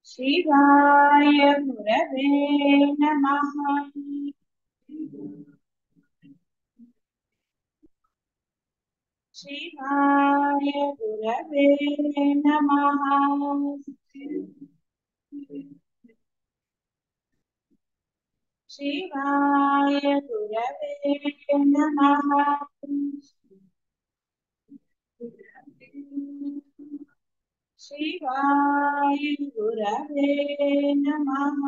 शिवाय गुरवे नमः। शिवाय गुरवे नमः। शिवाय गुरवे नमः। शिवाय गुरवे नमः।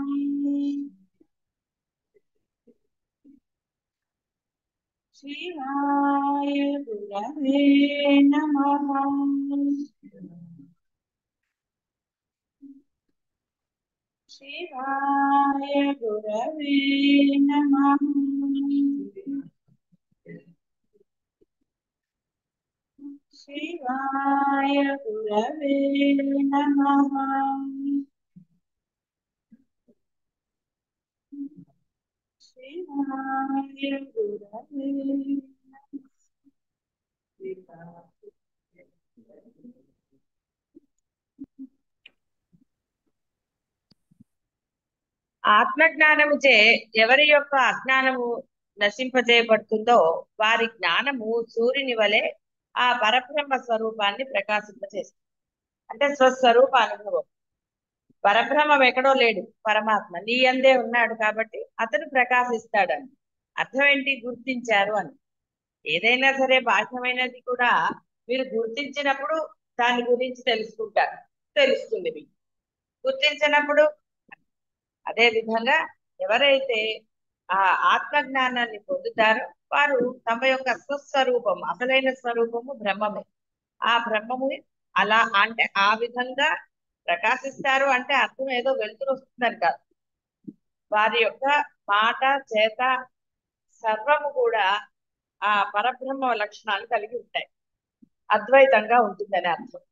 शिवाय गुरवे नमः। शिवाय गुरवे नमः। शिवाय गुरवे नमः। शिवाय गुरवे ఆత్మజ్ఞానముచే ఎవరి యొక్క అజ్ఞానము నశింపజేయబడుతుందో వారి జ్ఞానము సూర్యుని వలె ఆ పరబ్రహ్మ స్వరూపాన్ని ప్రకాశింపజేస్తుంది. అంటే స్వస్వరూప అనుభవం. పరబ్రహ్మం ఎక్కడో లేడు, పరమాత్మ నీ అందే ఉన్నాడు కాబట్టి అతను ప్రకాశిస్తాడని. అర్థం ఏంటి? గుర్తించారు అని. ఏదైనా సరే బాహ్యమైనది కూడా మీరు గుర్తించినప్పుడు దాని గురించి తెలుసుకుంటారు, తెలుస్తుంది మీకు. గుర్తించినప్పుడు అదే విధంగా ఎవరైతే ఆ ఆత్మజ్ఞానాన్ని పొందుతారో వారు తమ యొక్క స్వస్వరూపం, అసలైన స్వరూపము బ్రహ్మమే. ఆ బ్రహ్మము అలా అంటే ఆ విధంగా ప్రకాశిస్తారు. అంటే అర్థం ఏదో వెలుతురు వస్తుందని కాదు. వారి యొక్క మాట చేత సర్వము కూడా ఆ పరబ్రహ్మ లక్షణాలు కలిగి ఉంటాయి. అద్వైతంగా ఉంటుందని అర్థం.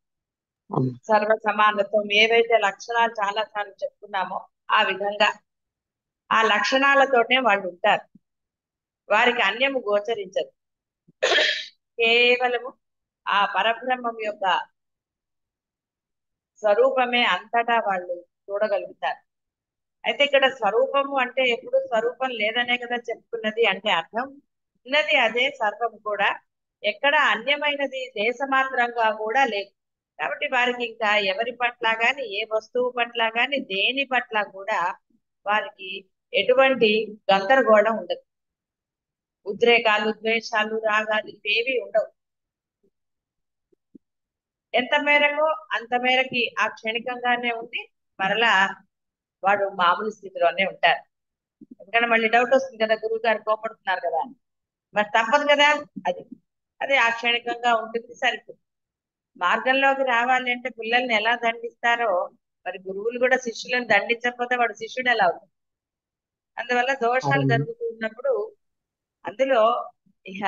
సర్వ సమానత్వం ఏవైతే లక్షణాలు చాలా సార్లు చెప్పుకున్నామో ఆ విధంగా ఆ లక్షణాలతోనే వాళ్ళు ఉంటారు. వారికి అన్యము గోచరించదు. కేవలము ఆ పరబ్రహ్మం యొక్క స్వరూపమే అంతటా వాళ్ళు చూడగలుగుతారు. అయితే ఇక్కడ స్వరూపము అంటే ఎప్పుడు స్వరూపం లేదనే కదా చెప్పుకున్నది. అంటే అర్థం ఉన్నది అదే సర్వము కూడా, ఎక్కడ అన్యమైనది దేశమాత్రంగా కూడా లేదు. కాబట్టి వారికి ఇంకా ఎవరి పట్ల గాని, ఏ వస్తువు పట్ల గాని, దేని పట్ల కూడా వారికి ఎటువంటి గందరగోళం ఉండదు. ఉద్రేకాలు, ద్వేషాలు, రాగాలు ఇవేవి ఉండవు. ఎంత మేరకు అంత మేరకి ఆ క్షణికంగానే ఉండి మరలా వాడు మామూలు స్థితిలోనే ఉంటారు. ఎందుకంటే మళ్ళీ డౌట్ వస్తుంది కదా, గురువు గారు కోపడుతున్నారు కదా అని. మరి తప్పదు కదా. అది అది ఆ క్షణికంగా ఉంటుంది, సరిపోతుంది. మార్గంలోకి రావాలి అంటే పిల్లల్ని ఎలా దండిస్తారో మరి గురువులు కూడా శిష్యులను దండించకపోతే వాడు శిష్యుడు ఎలా అవుతాడు? అందువల్ల దోషాలు జరుగుతూ ఉన్నప్పుడు అందులో ఇక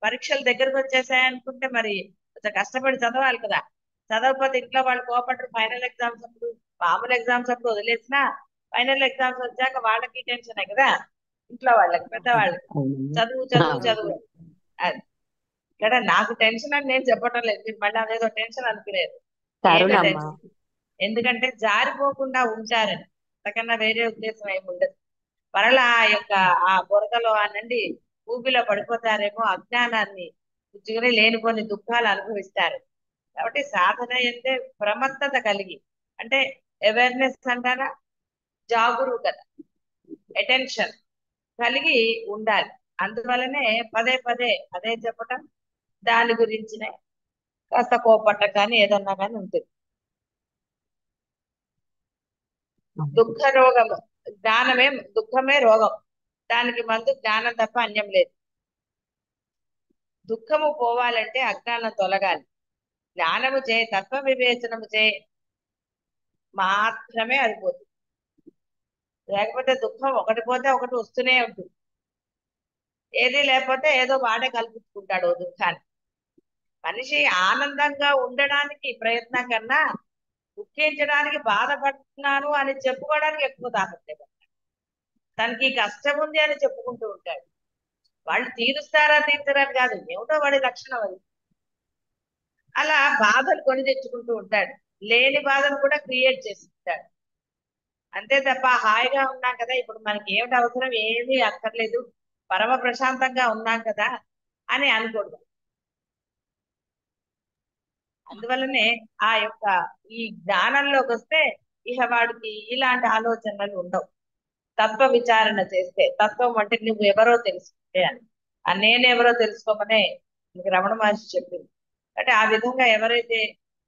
పరీక్షలు దగ్గరకు వచ్చేసాయనుకుంటే మరి కొంచెం కష్టపడి చదవాలి కదా. చదవకపోతే ఇంట్లో వాళ్ళు కోపడరు. ఫైనల్ ఎగ్జామ్స్ అప్పుడు, మామూలు ఎగ్జామ్స్ అప్పుడు వదిలేసినా ఫైనల్ ఎగ్జామ్స్ వచ్చాక వాళ్ళకి టెన్షనే కదా, ఇంట్లో వాళ్ళకి, పెద్దవాళ్ళకి. చదువు చదువు చదువు అది. ఇక్కడ నాకు టెన్షన్ అని నేను చెప్పటం లేదు, మీరు మళ్ళీ అదేదో టెన్షన్ అనుకునేది. ఏమీ తరుణమ్మా. టెన్షన్. ఎందుకంటే జారిపోకుండా ఉంటారని, అంతకన్నా వేరే ఉద్దేశం ఏమి ఉండదు. మరలా ఆ యొక్క ఆ బురదలో అనండి ఊబిలో పడిపోతారేమో, అజ్ఞానాన్ని పుచ్చుకుని లేనిపోని దుఃఖాలు అనుభవిస్తారు. కాబట్టి సాధన అంటే ప్రమత్తత కలిగి, అంటే అవేర్నెస్ అంటారా, జాగరూకత, అటెన్షన్ కలిగి ఉండాలి. అందువలనే పదే పదే అదే చెప్పటం, దాని గురించినే కాస్త కోపట్టం కానీ ఏదన్నా కానీ ఉంటుంది. దుఃఖ రోగము, జ్ఞానమే దుఃఖమే రోగం, దానికి మందు జ్ఞానం తప్ప అన్యం లేదు. దుఃఖము పోవాలంటే అజ్ఞానం తొలగాలి. జ్ఞానము చే, తత్వ వివేచనము చే మాత్రమే అది పోతుంది. లేకపోతే దుఃఖం ఒకటి పోతే ఒకటి వస్తూనే ఉంటుంది. ఏది లేకపోతే ఏదో వాడే కల్పించుకుంటాడు ఓ దుఃఖాన్ని. మనిషి ఆనందంగా ఉండడానికి ప్రయత్నం కన్నా దుఃఖించడానికి, బాధపడుతున్నాను అని చెప్పుకోవడానికి ఎక్కువ తాపత్రయం. తనకి కష్టం ఉంది అని చెప్పుకుంటూ ఉంటాడు. వాళ్ళు తీరుస్తారా తీర్చరాని కాదు, ఏమిటో వాడి లక్షణం అది. అలా బాధలు కొని తెచ్చుకుంటూ ఉంటాడు, లేని బాధను కూడా క్రియేట్ చేసి ఉంటాడు. అంతే తప్ప హాయిగా ఉన్నాం కదా, ఇప్పుడు మనకి ఏమిటి అవసరం, ఏమీ అక్కర్లేదు, పరమ ప్రశాంతంగా ఉన్నాం కదా అని అనుకోడు. అందువల్లనే ఆ యొక్క ఈ జ్ఞానంలోకి వస్తే ఇహ వాడికి ఇలాంటి ఆలోచనలు ఉండవు. తత్వ విచారణ చేస్తే, తత్వం అంటే నువ్వు ఎవరో తెలుసుకుంటే అని, ఆ నేనెవరో తెలుసుకోమనే మనకి రమణ మహర్షి చెప్పింది. అంటే ఆ విధంగా ఎవరైతే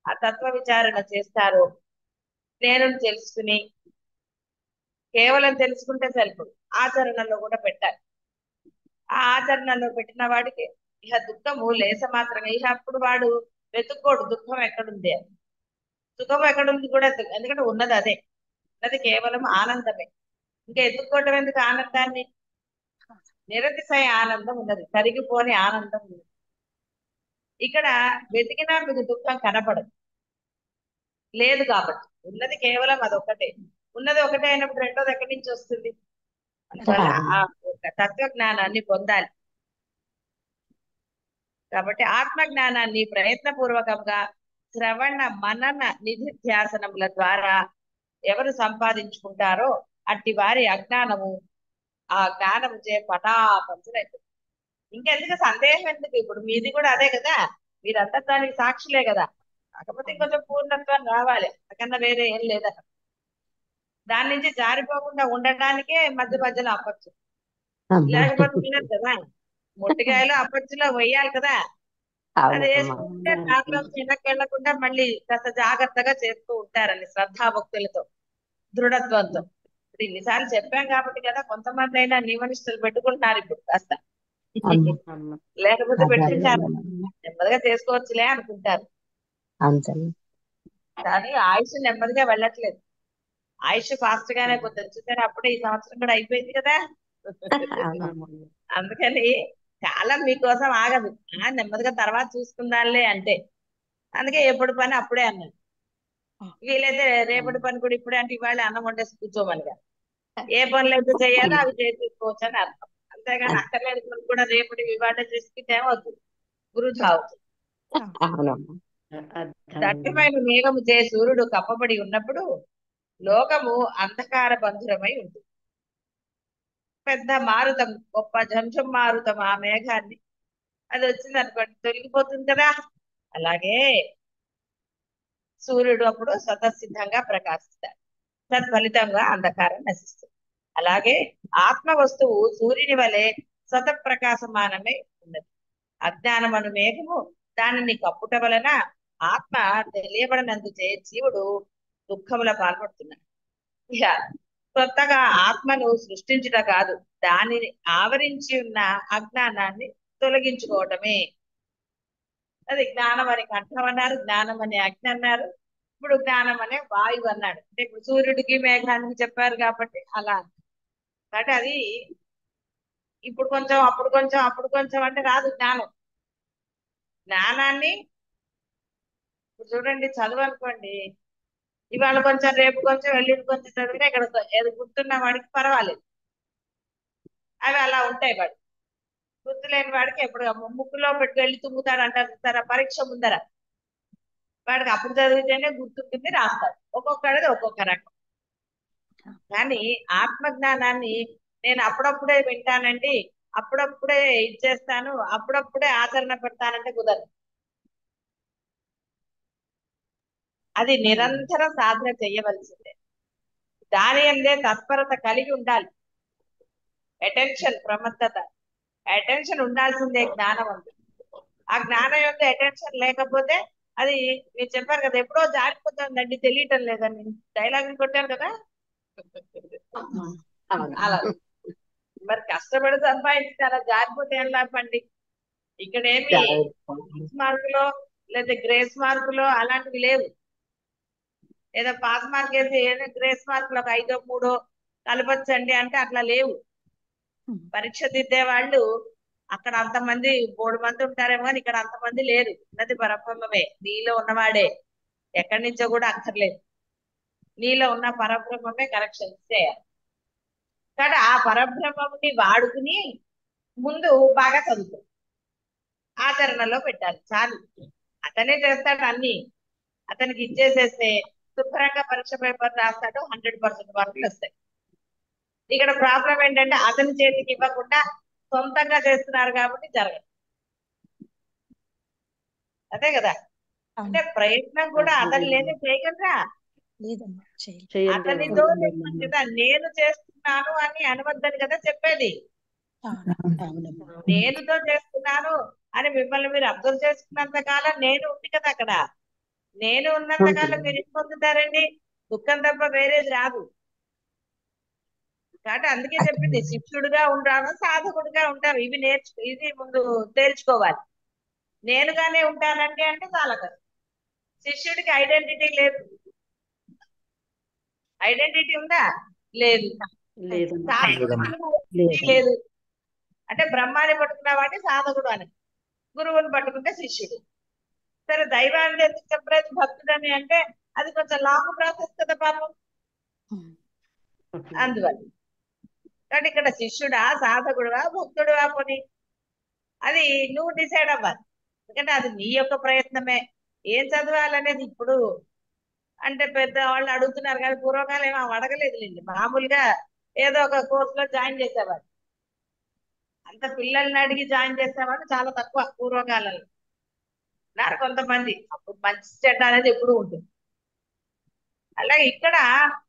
ఆ తత్వ విచారణ చేస్తారో, నేను తెలుసుకుని, కేవలం తెలుసుకుంటే సరిపోదు, ఆచరణలో కూడా పెట్టాలి. ఆ ఆచరణలో పెట్టిన వాడికి ఇహ దుఃఖము లేస మాత్రమే, ఇహ అప్పుడు వాడు వెతుక్కోడు దుఃఖం ఎక్కడుంది అని. సుఖం ఎక్కడుంది కూడా ఎందుకంటే ఉన్నది అదే, ఉన్నది కేవలం ఆనందమే. ఇంకా ఎత్తుక్కోవటం ఎందుకు ఆనందాన్ని? నిరతిశయ ఆనందం ఉన్నది, తరిగిపోని ఆనందం ఉన్నది. ఇక్కడ వెతికినా మీకు దుఃఖం కనపడదు, లేదు కాబట్టి. ఉన్నది కేవలం అదొక్కటే. ఉన్నది ఒకటే అయినప్పుడు రెండోది ఎక్కడి నుంచి వస్తుంది? అందువల్ల ఆ యొక్క తత్వజ్ఞానాన్ని పొందాలి. కాబట్టి ఆత్మ జ్ఞానాన్ని ప్రయత్నపూర్వకంగా శ్రవణ మనన నిధిధ్యాసనముల ద్వారా ఎవరు సంపాదించుకుంటారో అట్టి వారి అజ్ఞానము ఆ జ్ఞానము చే పటాపంచలైతుంది. ఇంకెందుకు సందేహం ఎందుకు? ఇప్పుడు మీది కూడా అదే కదా, మీరంతా దానికి సాక్షులే కదా. కాకపోతే ఇంకొంచెం పూర్ణత్వం రావాలి, అంతకన్నా వేరే ఏం లేదా. దాని నుంచి జారిపోకుండా ఉండటానికే మధ్య మధ్యలో అప్పచ్చు, అమ్మా. లేకపోతే ఉండదు కదా. మొట్టికాయలు అప్పచ్చులో వేయాలి కదా, అది అవునమ్మా. వేసుకుంటే దాంట్లో వెనక్కి వెళ్లకుండా మళ్ళీ కాస్త జాగ్రత్తగా చేస్తూ ఉంటారని శ్రద్ధాభక్తులతో, దృఢత్వంతో. ఇప్పుడు ఇన్నిసార్లు చెప్పాం కాబట్టి కదా కొంతమంది అయినా నియమనిష్టలు పెట్టుకుంటున్నారు ఇప్పుడు కాస్త. అమ్మా. లేకపోతే అదే పెట్టుకుంటారు, అమ్మా. నెమ్మదిగా చేసుకోవచ్చులే అనుకుంటారు. అంతే. కానీ ఆయుష్ నెమ్మదిగా వెళ్ళట్లేదు, ఆయుష్ ఫాస్ట్ గానే పోతుంది. చూసారా, అప్పుడే ఈ సంవత్సరం కూడా అయిపోయింది కదా. అవునమ్మా. అందుకని కాలం మీకోసం ఆగదు. నెమ్మదిగా తర్వాత చూసుకుందాంలే అంటే, అందుకే ఎప్పుడు పని అప్పుడే అన్నాడు. వీలైతే రేపటి పని కూడా ఇప్పుడే అంటే ఇవాళ అన్నం వండేసి కూర్చోమనిగా. ఏ పనులు అయితే చేయాలో అవి చేసేసుకోవచ్చు అని అర్థం. అంతేగాని అక్కర్లేని పనులు కూడా రేపటి ఇవాళ చేసుకుంటే ఏమవుతుంది, వృధా అవుతుంది. అవునమ్మా. దట్టమైన మేఘము చే సూర్యుడు కప్పబడి ఉన్నప్పుడు లోకము అంధకార బంధురమై ఉంటుంది. పెద్ద మారుతం, గొప్ప జంఝం మారుతం ఆ మేఘాన్ని, అది వచ్చింది అనుకోండి తొలగిపోతుంది కదా. అలాగే సూర్యుడు అప్పుడు స్వతసిద్ధంగా ప్రకాశిస్తాడు, తత్ఫలితంగా అంధకారం నశిస్తుంది. అలాగే ఆత్మ వస్తువు సూర్యుని వలె స్వత ప్రకాశమానమై ఉన్నది. అజ్ఞానం అను మేఘము దానిని కప్పుట వలన ఆత్మ తెలియబడినందుచే జీవుడు దుఃఖముల పాల్పడుతున్నాడు. ఇక కొత్తగా ఆత్మను సృష్టించుట కాదు, దానిని ఆవరించి ఉన్న అజ్ఞానాన్ని తొలగించుకోవటమే. అది జ్ఞానం అని కంఠం అన్నారు, జ్ఞానం అనే అగ్ని అన్నారు, ఇప్పుడు జ్ఞానం అనే వాయువు అన్నాడు. అంటే ఇప్పుడు సూర్యుడికి మేఘానికి చెప్పారు కాబట్టి అలా. కాబట్టి అది ఇప్పుడు కొంచెం అప్పుడు కొంచెం అప్పుడు కొంచెం అంటే రాదు జ్ఞానం. జ్ఞానాన్ని ఇప్పుడు చూడండి, చదువు అనుకోండి, ఇవాళ కొంచెం రేపు కొంచెం ఎల్లుండి కొంచెం చదివితే ఇక్కడ ఏది గుర్తున్న వాడికి పర్వాలేదు, అవి అలా ఉంటాయి. వాడు గుర్తులేని వాడికి ఎప్పుడు ముక్కులో పెట్టి వెళ్ళి తుమ్ముతాడు అంటారు చూస్తారా, పరీక్ష ముందర వాడికి అప్పుడు చదివితేనే గుర్తుంటుంది, రాస్తాడు. ఒక్కొక్కడిది ఒక్కొక్క రకం. కానీ ఆత్మజ్ఞానాన్ని నేను అప్పుడప్పుడే వింటానండి, అప్పుడప్పుడే ఇచ్చేస్తాను, అప్పుడప్పుడే ఆచరణ పెడతానంటే కుదరదు. అది నిరంతర సాధన చెయ్యవలసిందే. దాని అందే తత్పరత కలిగి ఉండాలి, అటెన్షన్, ప్రమత్తత, అటెన్షన్ ఉండాల్సిందే జ్ఞానం అంది. ఆ జ్ఞానం యొక్క అటెన్షన్ లేకపోతే అది, మీరు చెప్పారు కదా ఎప్పుడో జారిపోతుందండి తెలియటం లేదని, డైలాగ్ కొట్టాను కదా. అవును. అలా మరి కష్టపడి సంపాదించి అలా జారిపోతే ఏం లాభండి? ఇక్కడేమి మార్కులో లేదా గ్రేస్ మార్కులో అలాంటివి లేవు. ఏదో పాస్ మార్క్ వేసి ఏదో గ్రేస్ మార్కులు ఒక 5 3 కలపచ్చండి అంటే అట్లా లేవు. పరీక్ష దిద్దే వాళ్ళు అక్కడ అంతమంది 3 మంది ఉంటారేమో కానీ ఇక్కడ అంతమంది లేరు. ఉన్నది పరబ్రహ్మమే, నీలో ఉన్నవాడే, ఎక్కడి నుంచో కూడా అక్కర్లేదు. నీలో ఉన్న పరబ్రహ్మమే కరెక్షన్ చేయాలి. కానీ ఆ పరబ్రహ్మని వాడుకుని ముందు బాగా చదువుకో, ఆచరణలో పెట్టాలి చాలు. అతనే చేస్తాడు అన్ని, అతనికి ఇచ్చేసేస్తే శుభ్రంగా పరీక్ష పేపర్ రాస్తాడు, 100% మార్కులు వస్తాయి. ఇక్కడ ప్రాబ్లం ఏంటంటే అతని చేతికి ఇవ్వకుండా సొంతంగా చేస్తున్నారు కాబట్టి జరగదు. అదే కదా, అంటే అవును. ప్రయత్నం కూడా అతను లేని చేయగలరా? లేదమ్మా చేయలేదు. చేయండి అతనితో అమ్మా. చెప్పాను కదా, నేను చేస్తున్నాను అని అనవద్దని కదా చెప్పేది. అవునమ్మా. నేనుతో చేస్తున్నాను అని మిమ్మల్ని మీరు అబ్జర్వ్ చేసుకున్నంత కాలం నేను ఉంది కదా అక్కడ. నేను ఉన్నంత కాలం మీరు ఏం పొందుతారండి? దుఃఖం తప్ప వేరేది రాదు. కాబట్టి అందుకే చెప్పింది శిష్యుడుగా ఉంటాను, సాధకుడుగా ఉంటాను. ఇది ముందు తేల్చుకోవాలి. నేనుగానే ఉంటానంటే అంటే చాలా కష్టం. శిష్యుడికి ఐడెంటిటీ లేదు. ఐడెంటిటీ ఉందా? లేదు. లేదమ్మా. సాధకుడికి identity లేదు. అంటే బ్రహ్మాన్ని పట్టుకున్న వాడిని సాధకుడు అని, గురువుని పట్టుకుంటే శిష్యుడు. సరే, దైవాన్ని ఎందుకు చెప్పలేదు భక్తుడని అంటే అది కొంచెం లాంగ్ ప్రాసెస్ కదా పాపం. అందువల్ల కాబట్టి ఇక్కడ శిష్యుడా, సాధకుడువా, భక్తుడువా పోనీ అది నువ్వు డిసైడ్ అవ్వాలి. ఎందుకంటే అది నీ యొక్క ప్రయత్నమే. ఏం చదవాలనేది ఇప్పుడు అంటే పెద్దవాళ్ళు అడుగుతున్నారు కానీ పూర్వకాలం ఏమో అడగలేదులేండి. మామూలుగా ఏదో ఒక కోర్సులో జాయిన్ చేసేవారు. అంత పిల్లల్ని అడిగి జాయిన్ చేసేవాళ్ళు చాలా తక్కువ పూర్వకాలంలో. ఉన్నారు కొంతమంది. అప్పుడు మంచి చెడ్డ అనేది ఎప్పుడు ఉంటుంది. అలాగే ఇక్కడ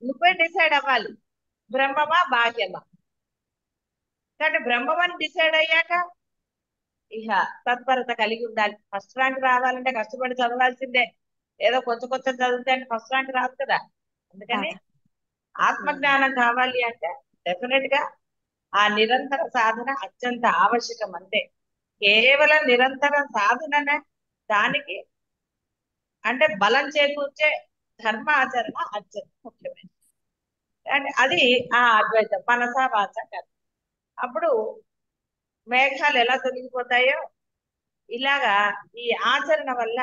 నువ్వే డిసైడ్ అవ్వాలి, బ్రహ్మమా బాహ్యమా. కాబట్టి బ్రహ్మమని డిసైడ్ అయ్యాక ఇక తత్పరత కలిగి ఉండాలి. ఫస్ట్ ర్యాంక్ రావాలంటే కష్టపడి చదవాల్సిందే. ఏదో కొంచెం కొంచెం చదివితే అంటే ఫస్ట్ ర్యాంక్ రాదు కదా. అందుకని ఆత్మజ్ఞానం కావాలి అంటే డెఫినెట్ గా ఆ నిరంతర సాధన అత్యంత ఆవశ్యకం. అంతే, కేవలం నిరంతర సాధననే దానికి అంటే బలం చేకూర్చే ధర్మ ఆచరణ అత్యంత ముఖ్యమైనది. అంటే అది ఆ అద్వైతం మనస వాచ కర్మ. అప్పుడు మేఘాలు ఎలా తొలగిపోతాయో ఇలాగా ఈ ఆచరణ వల్ల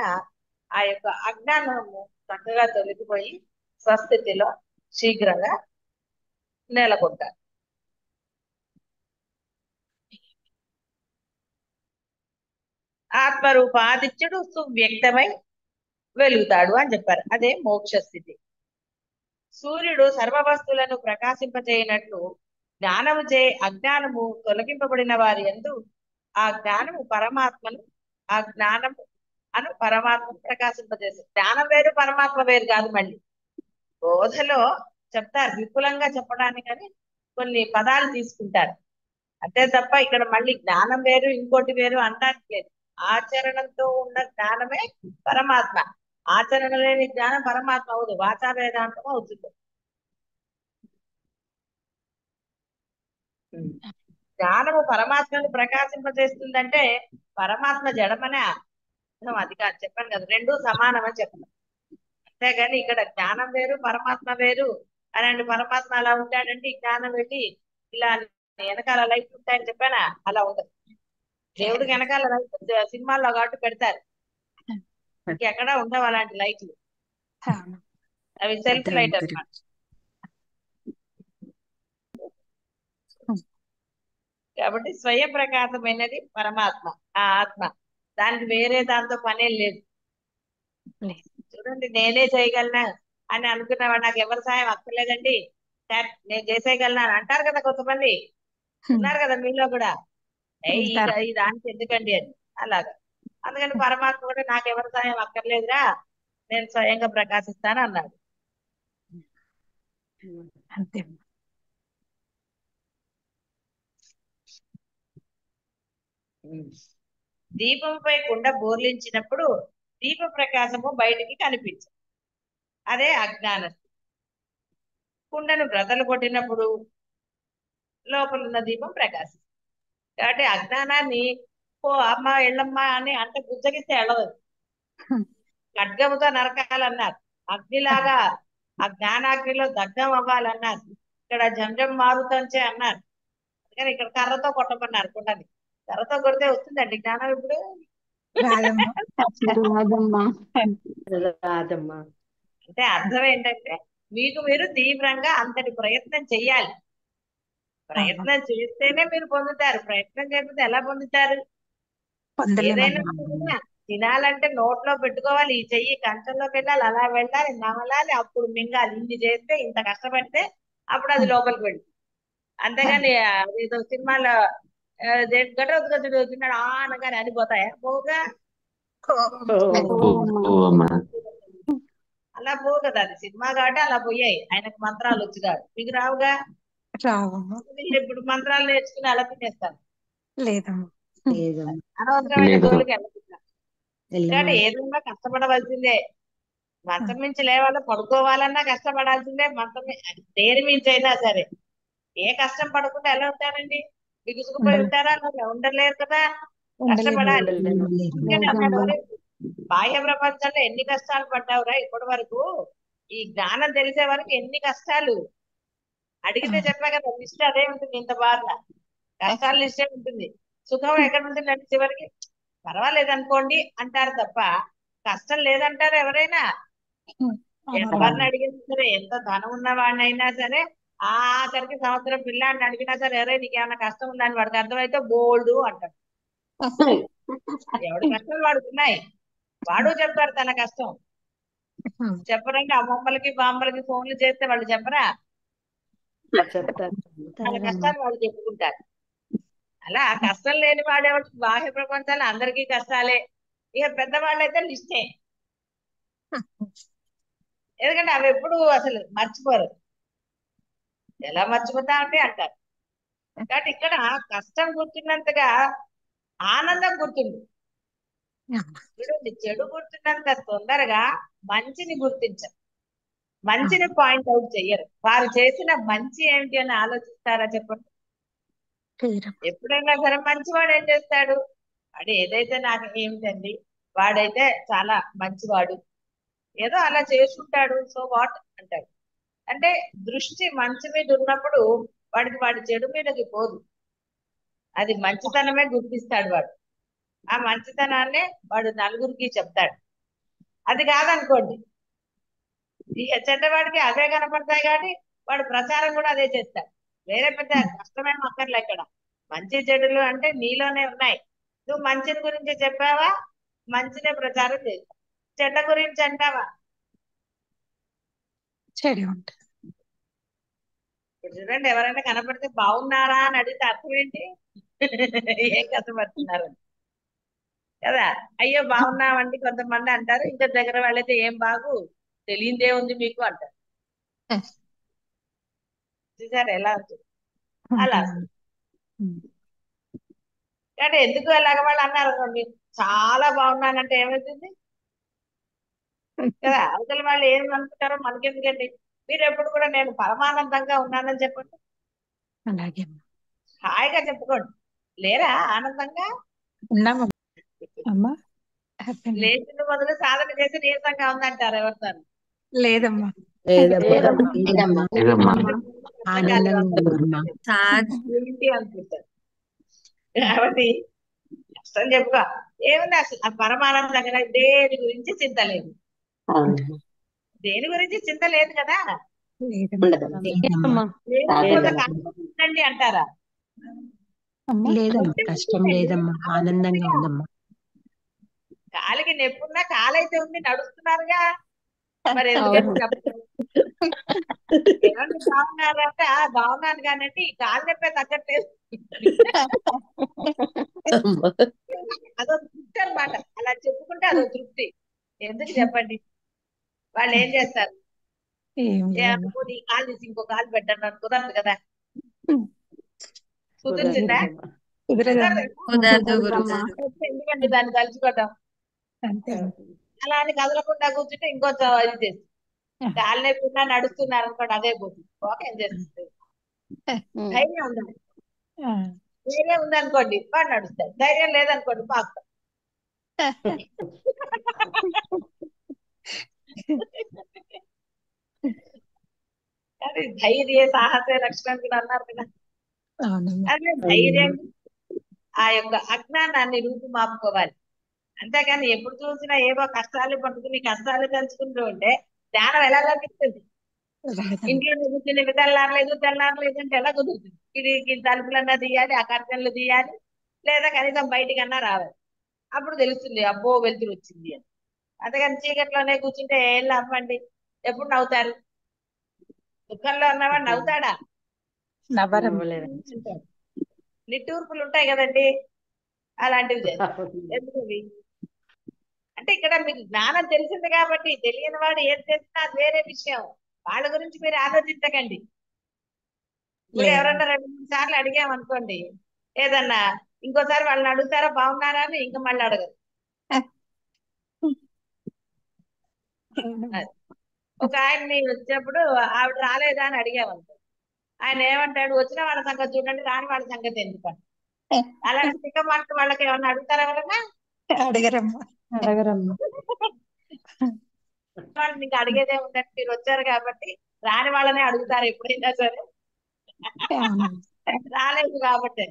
ఆ యొక్క అజ్ఞానము చక్కగా తొలగిపోయి స్వస్థితిలో శీఘ్రంగా నెలకొంటారు. ఆత్మరూపాదిత్యుడు సువ్యక్తమై వెలుగుతాడు అని చెప్పారు. అదే మోక్ష స్థితి. సూర్యుడు సర్వ వస్తువులను ప్రకాశింపచేయనట్లు జ్ఞానము చే అజ్ఞానము తొలగింపబడిన వారి యందు ఆ జ్ఞానము పరమాత్మను ఆ జ్ఞానము అను పరమాత్మను ప్రకాశింపజేస్తుంది. జ్ఞానం వేరు, పరమాత్మ వేరు కాదు. మళ్ళీ బోధలో చెప్తారు విపులంగా చెప్పడానికని కొన్ని పదాలు తీసుకుంటారు. అంతే తప్ప ఇక్కడ మళ్ళీ జ్ఞానం వేరు ఇంకోటి వేరు అనడానికి లేదు. ఆచరణతో ఉన్న జ్ఞానమే పరమాత్మ. ఆచరణ లేని జ్ఞానం పరమాత్మ అవదు, వాచా వేదాంతం అవుతుంది. జ్ఞానము పరమాత్మను ప్రకాశింపజేస్తుందంటే పరమాత్మ జడమనే అర్థం. అది కాదు, చెప్పాను కదా, రెండు సమానం అని చెప్పాను. అంతేగాని ఇక్కడ జ్ఞానం వేరు పరమాత్మ వేరు అని అంటే పరమాత్మ అలా ఉంటాడంటే ఈ జ్ఞానం వెళ్ళి ఇలా వెనకాల లైఫ్ ఉంటాయని చెప్పానా? అలా ఉండదు. దేవుడికి వెనకాల లైట్ సినిమాల్లో కాబట్టి పెడతారు, ఎక్కడా ఉండవు అలాంటి లైట్లు. అవి సెల్ఫ్ లైట్ అన్నమాట. కాబట్టి స్వయం ప్రకాశమైనది పరమాత్మ, ఆ ఆత్మ. దానికి వేరే దాంతో పనే లేదు. చూడండి, నేనే చేయగలనా అని అనుకున్నవాడు నాకు ఎవరి సాయం అక్కర్లేదండి, నేను చేసేయగలనా అని అంటారు కదా కొంతమంది. ఉన్నారు కదా మీలో కూడా, ఈ దానికి ఎందుకండి అని. అలాగా అందుకని పరమాత్మ కూడా నాకు ఎవరి సాయం అక్కర్లేదురా, నేను స్వయంగా ప్రకాశిస్తాను అన్నాడు. అంతే. దీపంపై కుండ బోర్లించినప్పుడు దీప ప్రకాశము బయటికి కనిపించదు. అదే అజ్ఞానం. కుండను బ్రతలు కొట్టినప్పుడు లోపల ఉన్న దీపం ప్రకాశిస్తుంది. కాబట్టి అజ్ఞానాన్ని ఓ అమ్మ ఎళ్ళమ్మ అని అంటే గుజ్జగిస్తే ఎళ్ళదు. ఖడ్గముతో నరకాలన్నారు, అగ్నిలాగా ఆ జ్ఞానాగ్నిలో దగ్ధం అవ్వాలన్నారు. ఇక్కడ జంజం మారుతంచే అన్నారు. అందుకని ఇక్కడ కర్రతో కొట్టమన్నారు కుండని. కర్రతో కొడితే వస్తుందండి జ్ఞానం ఇప్పుడు? రాదమ్మా. అంటే అర్థం ఏంటంటే మీకు మీరు తీవ్రంగా అంతటి ప్రయత్నం చెయ్యాలి. ప్రయత్నం చేస్తేనే మీరు పొందుతారు. ప్రయత్నం చేయకపోతే ఎలా పొందుతారు? ఏదైనా తినాలంటే నోట్లో పెట్టుకోవాలి, ఈ చెయ్యి కంచంలోకి వెళ్ళాలి, అలా వెళ్ళాలి, నమలాలి, అప్పుడు మింగాలి. ఇన్ని చేస్తే, ఇంత కష్టపడితే అప్పుడు అది లోపలికి వెళ్ళి. అంతేగాని ఏదో సినిమాలో గడ్డ గడ్డ తిన్నాడు అనగానే అని పోతాయా? పోగా అమ్మా. అలా పోవు కదా. అది సినిమా కాబట్టి అలా పోయాయి. ఆయనకు మంత్రాలు వచ్చి కాదు, మీకు రావుగా. రావమ్మా. ఇప్పుడు మంత్రాలు నేర్చుకుని అలా తినేస్తాను. లేదమ్మా. లేదమ్మా. అనవసరమైన లేదమ్మా. జోలికి వెళ్ళకుండా. వెళ్ళమ్మా. కాబట్టి ఏదైనా కష్టపడవలసిందే. మంచం మించి లేవాలో పడుకోవాలన్నా కష్టపడాల్సిందే. దేని మించి అయినా సరే ఏ కష్టం పడకుండా ఎలా ఉంటారండి? బిగుసుకుపోయి ఉంటారా? ఉండలేరు కదా. కష్టపడాలి. ఉండలేరు. అందుకని అన్నాడు, "ఒరేయ్, బాహ్య ప్రపంచంలో ఎన్ని కష్టాలు పడ్డావురా ఇప్పటి వరకు, ఈ జ్ఞానం తెలిసే వరకు ఎన్ని కష్టాలు." అడిగితే చెప్పా కదా, లిస్ట్ అదే ఉంటుంది. ఇంత బాగా కష్టాల లిస్టే ఉంటుంది. సుఖం ఎక్కడ ఉంటుంది అంటే చివరికి పర్వాలేదు అనుకోండి అంటారు తప్ప కష్టం లేదంటారు ఎవరైనా. ఎవరిని అడిగినా సరే, ఎంత ధనం ఉన్న వాడినైనా సరే, ఆఖరికి సంవత్సరం పిల్లాడిని అడిగినా సరే, ఎవరే నీకేమన్నా కష్టం ఉందని వాడికి అర్థమైతే బోల్డు అంటాడు. ఎవడి కష్టం వాడికి ఉన్నాయి. వాడు చెప్తాడు తన కష్టం. చెప్పరండి, అమ్మమ్మలకి బామ్మలకి ఫోన్లు చేస్తే వాళ్ళు చెప్పరా? చెప్తారు. వాళ్ళ కష్టాలు వాళ్ళు చెప్పుకుంటారు. అలా కష్టం లేని వాడేవాడు బాహ్య ప్రపంచాలు అందరికీ కష్టాలే. ఇక పెద్దవాళ్ళైతే లిస్టే. ఎందుకంటే అవి ఎప్పుడు అసలు మర్చిపోరు. ఎలా మర్చిపోతా అంటే అంటారు. కాబట్టి ఇక్కడ కష్టం గుర్తున్నంతగా ఆనందం గుర్తుంది. చూడండి, చెడు గుర్తున్నంత తొందరగా మంచిని గుర్తించరు, మంచిని పాయింట్ అవుట్ చెయ్యరు. వారు చేసిన మంచి ఏమిటి అని ఆలోచిస్తారా చెప్పండి? ఎప్పుడైనా సరే మంచివాడు ఏం చేస్తాడు? వాడు ఏదైతే నాకు ఏమిటండి, వాడైతే చాలా మంచివాడు, ఏదో అలా చేసుకుంటాడు, సో వాట్ అంటాడు. అంటే దృష్టి మంచి మీద ఉన్నప్పుడు వాడి చెడు మీదకి పోదు. అది మంచితనమే గుర్తిస్తాడు వాడు. ఆ మంచితనాన్నే వాడు నలుగురికి చెప్తాడు. అది కాదనుకోండి, ఈ చెడ్డవాడికి అవే కనపడతాయి కాబట్టి వాడు ప్రచారం కూడా అదే చేస్తాడు. వేరే పెద్ద కష్టమేం అక్కర్లే. ఇక్కడ మంచి చెడులు అంటే నీలోనే ఉన్నాయి. నువ్వు మంచిని గురించి చెప్పావా, మంచినే ప్రచారం చేస్తావు. చెడ్డ గురించి అంటావా? చెడు ఉంటుంది. ఇప్పుడు చూడండి, ఎవరైనా కనపడితే బాగున్నారా అని అడిగితే అర్థం ఏంటి? ఏం కష్టపడుతున్నారు కదా. అయ్యో బాగున్నామండి కొంతమంది అంటారు. ఇంకా దగ్గర వాళ్ళైతే ఏం బాగు, తెలియదే ఉంది మీకు అంటారు. చూసారు ఎలా ఉంటుంది? అలా అంటే ఎందుకు ఎలాగ వాళ్ళు అన్నారు అనుకోండి, చాలా బాగున్నానంటే ఏమవుతుంది కదా. అవతల వాళ్ళు ఏం అనుకుంటారో మనకెందుకండి? మీరు ఎప్పుడు కూడా నేను పరమానందంగా ఉన్నానని చెప్పండి. అలాగే హాయిగా చెప్పుకోండి. లేరా ఆనందంగా? ఉన్నామమ్మా. లేచిన మొదలు సాధన చేసి నీరసంగా ఉందంటారు ఎవరితో? లేదమ్మా. లేదమ్మా. ఆనందంగా ఉందమ్మా. ఏంటి అనుకుంటారు. కాబట్టి కష్టం చెప్పుకో. ఏముంది అసలు ఆ పరమానందంగా దేని గురించి చింత లేదు. దేని గురించి చింత లేదు కదా. లేకపోతే కష్టం ఉందండి అంటారా? లేదమ్మా, కష్టం లేదమ్మా, ఆనందంగా ఉందమ్మా. కాలికి నొప్పున్నా కాలైతే ఉంది, నడుస్తున్నారుగా. మరి ఎందుకంటే చెప్పలేదు. ఏమన్నా బాగున్నారంటే బాగున్నాను కానంటే ఈ కాలు నొప్పే తగ్గట్లేదు. అదో తృప్తి అనమాట. అలా చెప్పుకుంటే అదో తృప్తి. ఎందుకు చెప్పండి? వాళ్ళు ఏం చేస్తారు? ఈ కాలు తీసి ఇంకో కాలు పెట్టండి అని కుదరదు కదా. కుదురుతుందా? ఎందుకండి దాన్ని తలుచుకోవటం? అలా అని కదలకుండా కూర్చుంటే ఇంకొంచెం ఇది చేసి కాలు లేకుండా నడుస్తున్నారు అనుకోండి, అదే పోతుంది. ఓకే, ఏం చేస్తుంది? ధైర్యం ఉండాలి. ధైర్యం ఉందనుకోండి వాడు నడుస్తాడు, ధైర్యం లేదనుకోండి పాకుతాడు. అది ధైర్య సాహస లక్షణం కూడా అన్నారు కదా. అదే ధైర్యం ఆ యొక్క అజ్ఞానాన్ని రూపుమాపుకోవాలి. అంతేగాని ఎప్పుడు చూసినా ఏవో కష్టాలు పట్టుకుని కష్టాలు తెలుసుకుంటూ ఉంటే జ్ఞానం ఎలా లభిస్తుంది? ఇంట్లో కూర్చుని తెల్లారలేదు అంటే ఎలా కుదురుతుంది? ఇది తలుపులన్నా తీయాలి, ఆ కర్టన్లు తీయాలి, లేదా కనీసం బయటికన్నా రావాలి. అప్పుడు తెలుస్తుంది అబ్బో వెలుతురు వచ్చింది అని. అంతేగాని చీకట్లోనే కూర్చుంటే ఏళ్ళు అవ్వండి, ఎప్పుడు నవ్వుతారు? దుఃఖంలో ఉన్నవాడు నవ్వుతాడా? నవ్వరమ్మ. అంటాడు. నిట్టూర్పులు ఉంటాయి కదండి, అలాంటివి చేస్తారు. ఎందుకు ఇవి? అంటే ఇక్కడ మీకు జ్ఞానం తెలిసింది కాబట్టి, తెలియని వాడు ఏం చేసినా అది వేరే విషయం. వాళ్ళ గురించి మీరు ఆలోచించకండి. ఇప్పుడు లేదు. ఎవరన్నా 2-3 సార్లు అడిగామనుకోండి ఏదన్నా, ఇంకోసారి వాళ్ళని అడుగుతారా బాగున్నారా అని, ఇంకా మళ్ళీ అడగరు. అది. ఒక ఆయన్ని వచ్చినప్పుడు ఆవిడ రాలేదా అని అడిగామనుకో, ఆయన ఏమంటాడు, వచ్చిన వాళ్ళ సంగతి చూడండి, రాని వాళ్ళ సంగతి ఎందుకండి. అలాంటి తిక్క మాటలు వాళ్ళకి ఏమన్నా అడుగుతారా ఎవరన్నా? అడగరమ్మ. అడగరమ్మా. వాళ్ళు మీకు అడిగేదే ఉందంటే, మీరు వచ్చారు కాబట్టి రాని వాళ్ళనే అడుగుతారు ఎప్పుడైనా సరే. అవును. రాలేదు కాబట్టి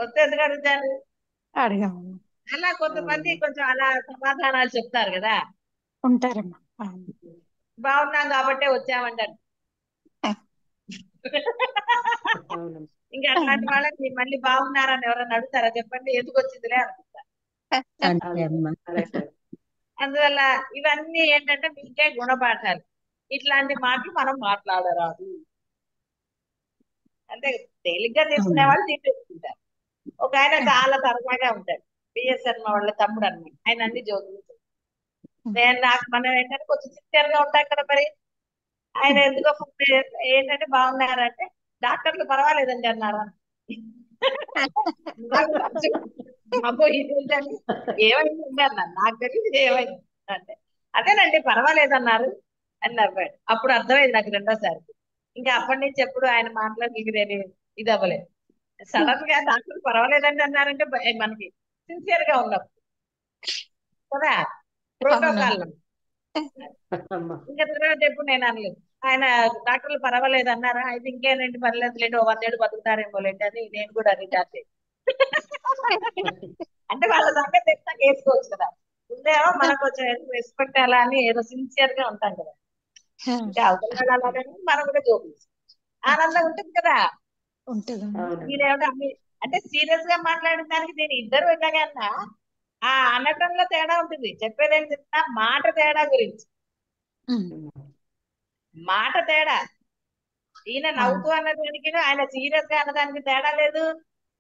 వస్తే ఎందుకు అడుగుతారు? అడగమ్మ. అలా కొంతమంది కొంచెం అలా సమాధానాలు చెప్తారు కదా, ఉంటారమ్మా. అవును. బాగున్నాం కాబట్టే వచ్చామంటారు. అవునమ్మా. ఇంకా అట్లాంటి వాళ్ళకి మీరు మళ్ళీ బాగున్నారని ఎవరైనా అడుగుతారా చెప్పండి? ఎందుకు వచ్చిందిలే అనుకుంటా. అంతే అమ్మా. అందువల్ల ఇవన్నీ ఏంటంటే మీకే గుణపాఠాలు. ఇట్లాంటి మాటలు మనం మాట్లాడరాదు. అంటే తేలిగ్గా తీసుకునే అవును. వాళ్ళు తీసేసుకుంటారు. ఒక ఆయన చాలా సరదాగా ఉంటాడు, బిఎస్ శర్మ వాళ్ళ తమ్ముడు అన్నమాట. ఆయన అన్ని జోకులు చెప్తాడు. నాకు మనం ఏంటంటే కొంచెం సిన్సియర్ గా ఉంటాం కదా మరి. ఆయన ఎందుకో ఫోన్ చేస్తే, ఏంటంటే బాగున్నారంటే, డాక్టర్లు పర్వాలేదండి అన్నారు. నాకు కొంచెం అబ్బో ఇదేంటండి, ఏమైంది అన్నారు. నాకు తెలియదు ఏమైంది అంటే, అదేనండి పర్వాలేదన్నారు అని నవ్వాడు. అప్పుడు అర్థమైంది నాకు రెండోసారి. ఇంకా అప్పటి నుంచి ఎప్పుడు ఆయన మాటలోకి ఎగిరేది ఇది అవ్వలేదు. సడన్ గా డాక్టర్ పర్వాలేదండి అన్నారంటే మనకి సిన్సియర్ గా ఉన్నప్పుడు కదా, ప్రోటోకాల్. అమ్మా. ఇంకా తర్వాత ఎప్పుడు నేను అనలేదు. ఆయన డాక్టర్లు పర్వాలేదు అన్నారా, అయితే ఇంకేనండి పర్లేదు లేండి, ఓ 100 ఏళ్ళు బతుకుతారేమో లేండి అని నేను కూడా రిటార్ట్. అంటే వాళ్ళ సంగతి ఎక్స్ట్రా వేసుకోవచ్చు కదా. ముందేమో మనకు కొంచెం రెస్పెక్ట్ అలా అని ఏదో సిన్సియర్ గా ఉంటాం కదా. ఇంకా అవతల వాళ్ళు అలాగని మనం కూడా జోకులు ఆనందం ఉంటుంది కదా. ఉంటుందమ్మా. అవునమ్మా. మీరేమిటో అంటే సీరియస్ గా మాట్లాడిన దానికి నేను ఇద్దరు వెళ్ళగాన్నా ఆ అనటంలో తేడా ఉంటుంది. చెప్పేది ఏం చెప్తా, మాట తేడా గురించి. మాట తేడా. ఈయన నవ్వుతూ అన్నదానికి ఆయన సీరియస్ గా అన్నదానికి తేడా లేదు.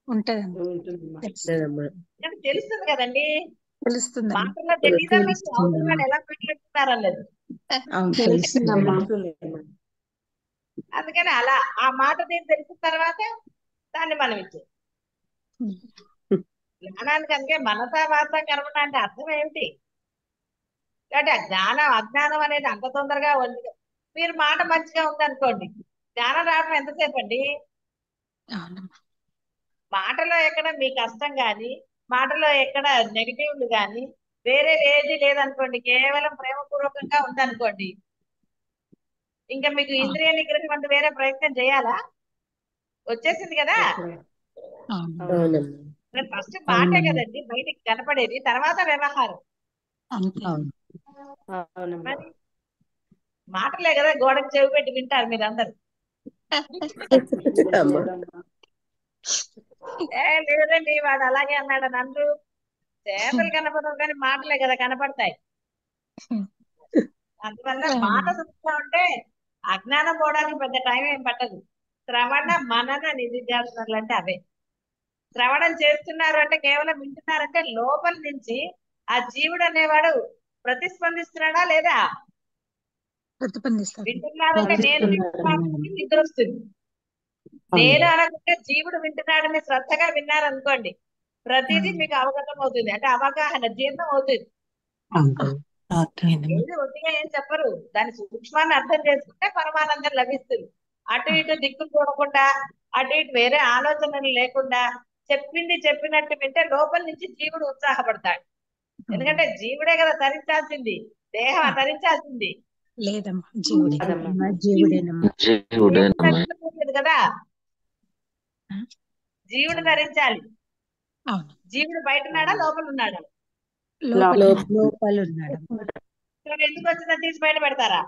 ఉంటదమ్మా. ఉంటుందమ్మా. కానీ తెలుస్తుంది కదండి. తెలుస్తుందమ్మా. మాటల్లో తెలియదా మీకు అవతల వాళ్ళు ఎలా మాట్లాడుతున్నారన్నది. అవును, తెలుస్తుందమ్మా. తెలుస్తుందమ్మా. అందుకని అలా ఆ మాట దీన్ని తెలిసిన తర్వాత దాన్ని మనం ఇచ్చేది. జ్ఞానానికి అందుకే మనసా వార్త కర్మణ అంటే అర్థం ఏమిటి? కాబట్టి ఆ జ్ఞానం అజ్ఞానం అనేది అంత తొందరగా ఉంది. మీరు మాట మంచిగా ఉందనుకోండి, జ్ఞానం రావడం ఎంతసేపు అండి? అవునమ్మా. మాటలో ఎక్కడ మీ కష్టం గాని, మాటలో ఎక్కడ నెగిటివ్లు గాని వేరే ఏది లేదనుకోండి, కేవలం ప్రేమపూర్వకంగా ఉందనుకోండి, ఇంకా మీకు ఇంద్రియ నిగ్రహం అంటే వేరే ప్రయత్నం చేయాలా? వచ్చేసింది కదా. అవును. ఫస్ట్ మాటే కదండి బయటికి కనపడేది, తర్వాత వ్యవహారం. అంతే. అవునమ్మా. మరి మాటలే కదా గోడకు చెవి పెట్టి వింటారు మీరందరూ. లేదండి వాడు అలాగే అన్నాడు అని అందరూ. చేతలు కనపడవు కానీ మాటలే కదా కనపడతాయి. అందువల్ల మాట చూస్తూ ఉంటే అజ్ఞానం పోవడానికి పెద్ద టైం ఏం పట్టదు. శ్రవణ మనన నిధిధ్యాసనలు అంటే అవే. శ్రవణం చేస్తున్నారు అంటే కేవలం వింటున్నారంటే లోపల నుంచి ఆ జీవుడు అనేవాడు ప్రతిస్పందిస్తున్నాడా లేదా? ప్రతిబంధిస్తారు. వింటున్నారంటే నేను వింటున్నాను నిద్ర వస్తుంది. నేను అనకుంటే జీవుడు వింటున్నాడని శ్రద్ధగా విన్నారనుకోండి, ప్రతిదీ మీకు అవగతం అవుతుంది. అంటే అవగాహన జీర్ణం అవుతుంది. ఏది ఒట్టిగా ఏం చెప్పరు, దాని సూక్ష్మాన్ని అర్థం చేసుకుంటే పరమానందం లభిస్తుంది. అటు ఇటు దిక్కు చూడకుండా, అటు ఇటు వేరే ఆలోచనలు లేకుండా చెప్పింది చెప్పినట్టు వింటే లోపల నుంచి జీవుడు ఉత్సాహపడతాడు. ఎందుకంటే జీవుడే కదా తరించాల్సింది, దేహం తరించాల్సింది లేదమ్మా. జీవుడే. జీవుడేనమ్మా. తరించలేదు కదా. జీవుడు ధరించాలి. అవును. జీవుడు బయట ఉన్నాడా లోపల ఉన్నాడా? లోపల ఉన్నాడు. ఇక్కడ ఎందుకు వచ్చిందని తీసి బయట పెడతారా?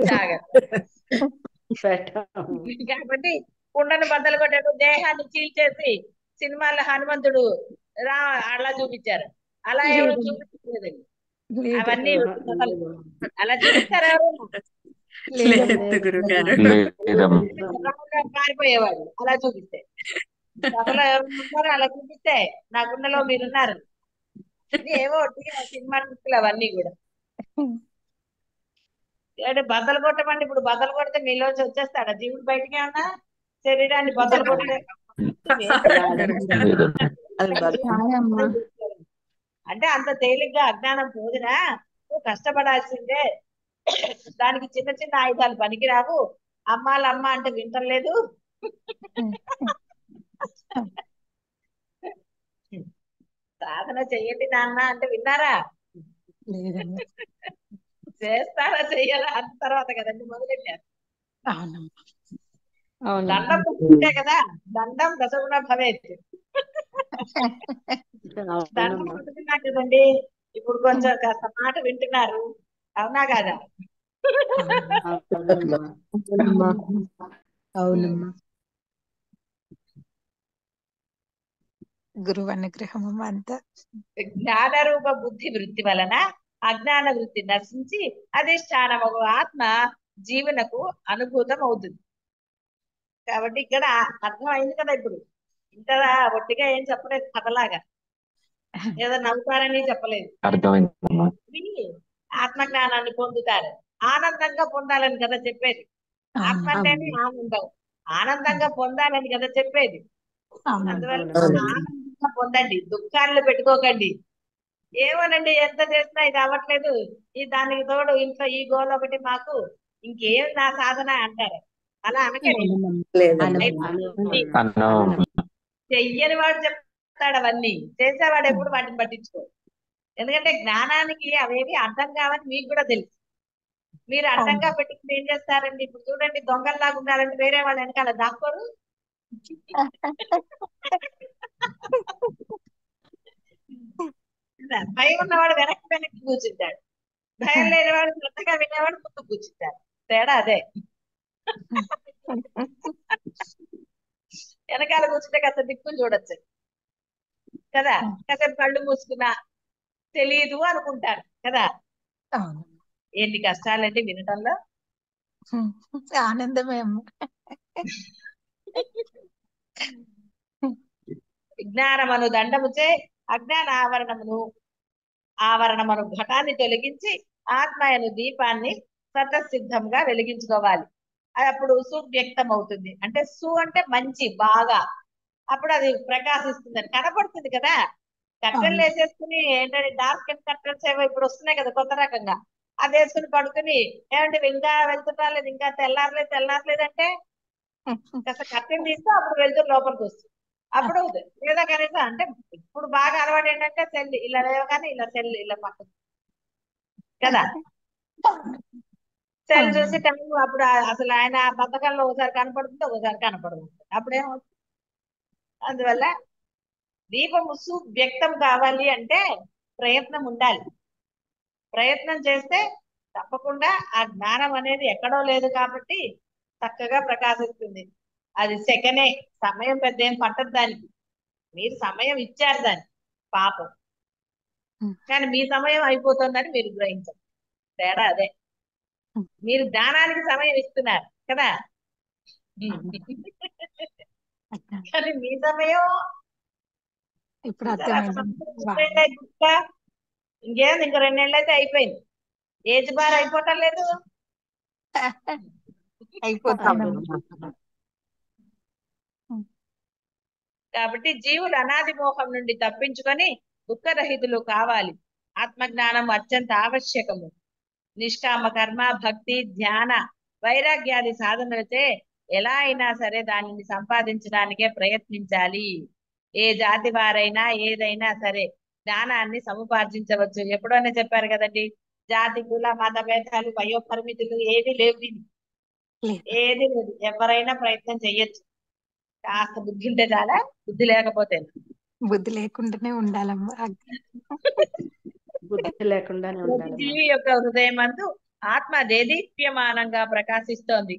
జాగ్రత్త. కాబట్టి కుండను బద్దలు కొట్టేట్టు దేహాన్ని చీల్చేసి సినిమాల్లో హనుమంతుడు రా అలా చూపించారు, అలా ఎవరు లేదమ్మా చూపించలేదండి. లేదు అవన్నీ ఆహా, కథలు. లేదమ్మా. అలా చూపిస్తారు ఎవరు? లేదమ్మా లేదు, గురుగారు. లేదమ్మా. రాముడు పారిపోయేవాడు అలా చూపిస్తే. కథలో ఎవరు ఉన్నారో అలా చూపిస్తే నా గుండెలో మీరున్నారు. ఇది ఏవో సినిమా ట్రిక్కులు అవన్నీ కూడా. అంటే బద్దలు కొట్టమండి, ఇప్పుడు బద్దలు కొడితే మీలోంచి వచ్చేస్తాడా జీవుడు బయటికి? ఏమన్నా శరీరాన్ని బద్దలు కొడితే రాదమ్మా. లేదమ్మా. అది భక్తి. రాదమ్మా అంటే అంత తేలిగ్గా అజ్ఞానం పోదునా? నువ్వు కష్టపడాల్సిందే. దానికి చిన్న చిన్న ఆయుధాలు పనికిరావు. అమ్మాలమ్మ అంటే వింటలేదు. సాధన చెయ్యండి నాన్న అంటే విన్నారా? లేదమ్మా చేస్తారా చెయ్యాలా అంత తర్వాత కదండి మొదలెట్టారు. అవునమ్మా అవునమ్మా. దండం పుట్టింటే కదా, దండం దశగుణ భవేత్. దండం అవునమ్మా. పుట్టుకున్నా కదండి, ఇప్పుడు కొంచెం కాస్త మాట వింటున్నారు. అవునా కాదా? అవునమ్మా అవునమ్మా. అవునమ్మా. గురువు అనుగ్రహం అమ్మా అంతా. జ్ఞానరూప బుద్ధి వృత్తి వలన అజ్ఞాన వృత్తి నశించి అధిష్టానము ఆత్మ జీవనకు అనుభూతం అవుతుంది. కాబట్టి ఇక్కడ అర్థం అయింది కదా. ఇప్పుడు ఇంకా ఒట్టిగా ఏం చెప్పలేదు, కథలాగా ఏదో నవ్వుతారని చెప్పలేదు. అర్థమైందమ్మా. ఇది ఆత్మజ్ఞానాన్ని పొందుతారు, ఆనందంగా పొందాలని కదా చెప్పేది. ఆత్మ అవునమ్మా అంటేనే ఆనందం, ఆనందంగా పొందాలని కదా చెప్పేది. అవునమ్మా అందువల్ల అవునమ్మా. ఆనందంగా పొందండి, దుఃఖాలను పెట్టుకోకండి. ఏమోనండి ఎంత చేసినా ఇది అవ్వట్లేదు, ఈ దానికి తోడు ఇంట్లో ఈ గోల్ ఒకటి, మాకు ఇంకేం నా సాధన అంటారు. అలా అనకండి. లేదమ్మా. అయిపోతుంది. అన్నం. చెయ్యని వాడు చెప్తాడు అవన్నీ, చేసేవాడు ఎప్పుడు వాటిని పట్టించుకో. ఎందుకంటే జ్ఞానానికి అవేవి అర్థం కావని మీకు కూడా తెలుసు. మీరు అడ్డంగా పెట్టుకుని ఏం చేస్తారండి? ఇప్పుడు చూడండి, దొంగల్లాగా ఉండాలంటే వేరే వాళ్ళ వెనకాల దాక్కోరు. భయం ఉన్నవాడు వెనక్కి వెనక్కి కూర్చుంటాడు, భయం లేనివాడు శ్రద్ధగా వినేవాడు ముందు కూర్చుంటాడు. తేడా అదే. వెనకాల కూర్చుంటే కాస్త దిక్కులు చూడొచ్చు కదా, కాసేపు కళ్ళు మూసుకున్నా తెలియదు అనుకుంటారు కదా. అవును ఎన్ని కష్టాలండి వినటంలో. ఆనందమే అమ్మా. విజ్ఞానమను దండముచే అజ్ఞాన ఆవరణమను ఘటాన్ని తొలగించి ఆత్మయను దీపాన్ని స్వతసిద్ధంగా వెలిగించుకోవాలి. అది అప్పుడు సువ్యక్తం అవుతుంది. అంటే అంటే మంచి బాగా, అప్పుడు అది ప్రకాశిస్తుంది, అని కనపడుతుంది కదా. కట్టెలు అవును వేసేసుకుని ఏంటంటే డార్క్ అండ్ కట్టెల్స్ ఏవో ఇప్పుడు వస్తున్నాయి కదా కొత్త రకంగా, అది వేసుకుని పడుకుని ఏమంటే ఇంకా వెళ్తున్నారు, ఇంకా తెల్లారలేదు అంటే కాస్త కట్టెలు తీస్తే అప్పుడు వెళ్తూ లోపలికి వస్తుంది. అప్పుడు లేదా కనీసం అంటే ఇప్పుడు బాగా అలవాటు ఏంటంటే సెల్ ఇలా లేవగానే ఇలా సెల్ ఇలా పక్కన కదా, సెల్ చూసి టైం అప్పుడు అసలు ఆయన బతకంలో ఒకసారి కనపడుతుంది, ఒకసారి కనపడదు. అప్పుడేమవుతుంది? అందువల్ల దీపము సువ్యక్తం కావాలి అంటే ప్రయత్నం ఉండాలి. ప్రయత్నం చేస్తే తప్పకుండా ఆ జ్ఞానం అనేది ఎక్కడో లేదు కాబట్టి చక్కగా ప్రకాశిస్తుంది. అది సెకనే, సమయం పెద్ద ఏం పట్టదు దానికి. మీరు సమయం ఇచ్చారు దానికి పాపం, కానీ మీ సమయం అయిపోతుందని మీరు గ్రహించరు. తేడా అదే. మీరు జ్ఞానానికి సమయం ఇస్తున్నారు కదా, కానీ మీ సమయం ఇప్పుడు అర్థమైంది. ఇంకేం ఇంకో 2 నెలలు అయితే అయిపోయింది. ఏజ్ బార్ అయిపోవటం లేదు. అయిపోతుందమ్మా. కాబట్టి జీవులు అనాది మోహం నుండి తప్పించుకొని దుఃఖరహితులు కావాలి. ఆత్మజ్ఞానం అత్యంత ఆవశ్యకము. నిష్కామ కర్మ, భక్తి, ధ్యాన, వైరాగ్యాది సాధనలచే ఎలా అయినా సరే దానిని సంపాదించడానికే ప్రయత్నించాలి. ఏ జాతి వారైనా ఏదైనా సరే జ్ఞానాన్ని సముపార్జించవచ్చు. ఎప్పుడైనా చెప్పారు కదండి, జాతి కుల మత భేదాలు వయో పరిమితులు ఏది లేవు, దీనికి ఏది లేదు. ఎవరైనా ప్రయత్నం చెయ్యొచ్చు, కాస్త బుద్ధి ఉంటే చాలా, బుద్ధి లేకపోతే బుద్ధి లేకుండానే ఉండాలమ్మా. బుద్ధి లేకుండానే ప్రతి ఉండాలమ్మా. జీవి యొక్క హృదయం అందు ఆత్మ దేదీప్యమానంగా ప్రకాశిస్తోంది.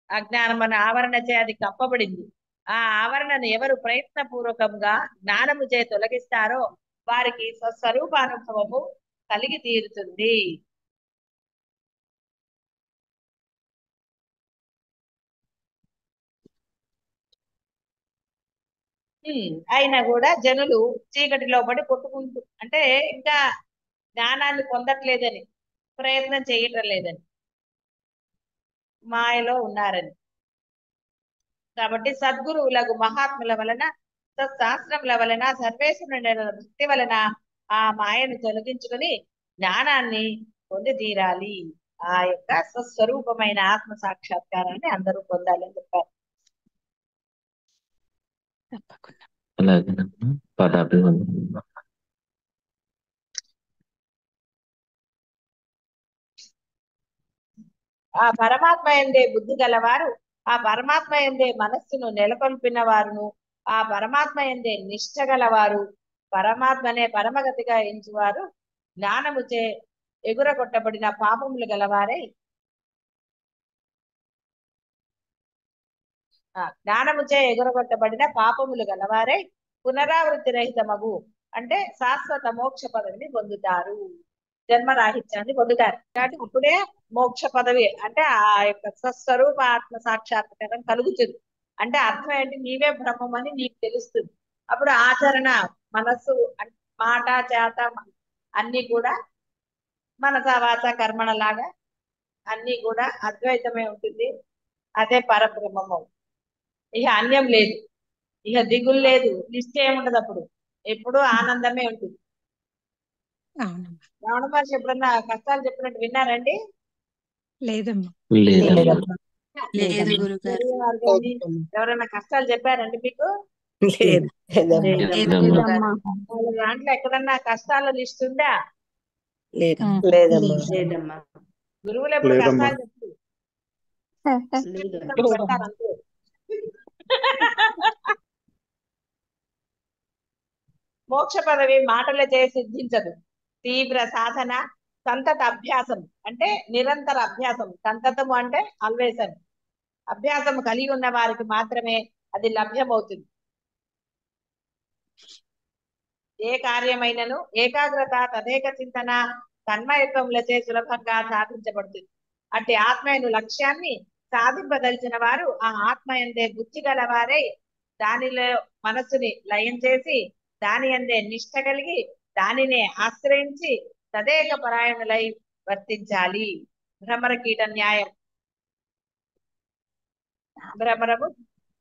అజ్ఞానం మన ఆవరణ చే అది కప్పబడింది. ఆ ఆవరణను ఎవరు ప్రయత్నపూర్వకంగా జ్ఞానము చే తొలగిస్తారో వారికి స్వస్వరూపానుభవము కలిగి తీరుతుంది. అయినా కూడా జనులు చీకటిలో పడి కొట్టుకుంటూ అంటే ఇంకా జ్ఞానాన్ని పొందట్లేదని, ప్రయత్నం చేయటం లేదని, మాయలో ఉన్నారని. కాబట్టి సద్గురువులకు మహాత్ముల వలన, సత్శాస్త్రముల వలన, సర్వేశ్వరుని భక్తి వలన ఆ మాయను తొలగించుకొని జ్ఞానాన్ని పొంది తీరాలి. ఆ యొక్క స్వస్వరూపమైన ఆత్మ సాక్షాత్కారాన్ని అందరూ పొందాలని చెప్పారు. తప్పకుండా. అలాగేనమ్మా. పదాభివందనం. ఆ పరమాత్మ యందే బుద్ధి గలవారు, ఆ పరమాత్మ యందే మనస్సును నెలకొల్పిన వారును, ఆ పరమాత్మ యందే నిష్ఠ గలవారు, పరమాత్మనే పరమగతిగా ఎంచువారు జ్ఞానముచే ఎగురగొట్టబడిన పాపములు గలవారై జ్ఞానముచే ఎగురగొట్టబడిన పాపములు గలవారై పునరావృత్తి రహితమగు అంటే శాశ్వత మోక్ష పదవిని పొందుతారు, జన్మరాహిత్యాన్ని పొందుతారు. కాబట్టి అప్పుడే మోక్ష పదవి అంటే ఆ యొక్క స్వస్వరూప ఆత్మ సాక్షాత్కారం కలుగుతుంది. అంటే అర్థం ఏంటి? నీవే బ్రహ్మం అని నీకు తెలుస్తుంది. అప్పుడు ఆచరణ, మనస్సు, మాట, చేత అన్ని కూడా మనస వాచ కర్మణ లాగా అన్ని కూడా అద్వైతమే ఉంటుంది. అదే పరబ్రహ్మము. ఇక అన్యం లేదు, ఇక దిగులు లేదు, నిశ్చయం ఉండదు. అప్పుడు ఎప్పుడు ఆనందమే ఉంటుంది. అవునమ్మా. రమణ మహర్షి ఎప్పుడన్నా కష్టాలు చెప్పినట్టు విన్నారండి? లేదమ్మా. లేదమ్మా. లేదమ్మా. లేదు లేదమ్మా. గురుగారు. చదివేవారు కానీ ఎవరైనా కష్టాలు చెప్పారండి మీకు? లేదు. లేదమ్మా. లేదమ్మా. వాళ్ళ దాంట్లో ఎక్కడన్నా కష్టాల లిస్ట్ ఉందా? లేదమ్మా. లేదమ్మా. లేదమ్మా. గురువులు ఎప్పుడు లేదమ్మా. కష్టాలు చెప్తారు, లేదమ్మా. పెడతారు అంతే. మోక్ష పదవి మాటలచే సిద్ధించదు. తీవ్ర సాధన, సంతత అభ్యాసం అంటే నిరంతర అభ్యాసం. సంతతము అంటే ఆల్వేస్ అని. అభ్యాసం కలిగి ఉన్న వారికి మాత్రమే అది లభ్యమవుతుంది. ఏ కార్యమైనను ఏకాగ్రత, తదేక చింతన, తన్మయత్వములచే సులభంగా సాధించబడుతుంది. అట్టి ఆత్మయను లక్ష్యాన్ని సాధింపదలిచిన వారు ఆ ఆత్మయందే బుద్ధి గలవారై దానిలో మనస్సుని లయం చేసి దాని అందే నిష్ట కలిగి దానినే ఆశ్రయించి తదేక పరాయణులై వర్తించాలి. భ్రమర కీట న్యాయం. భ్రమరము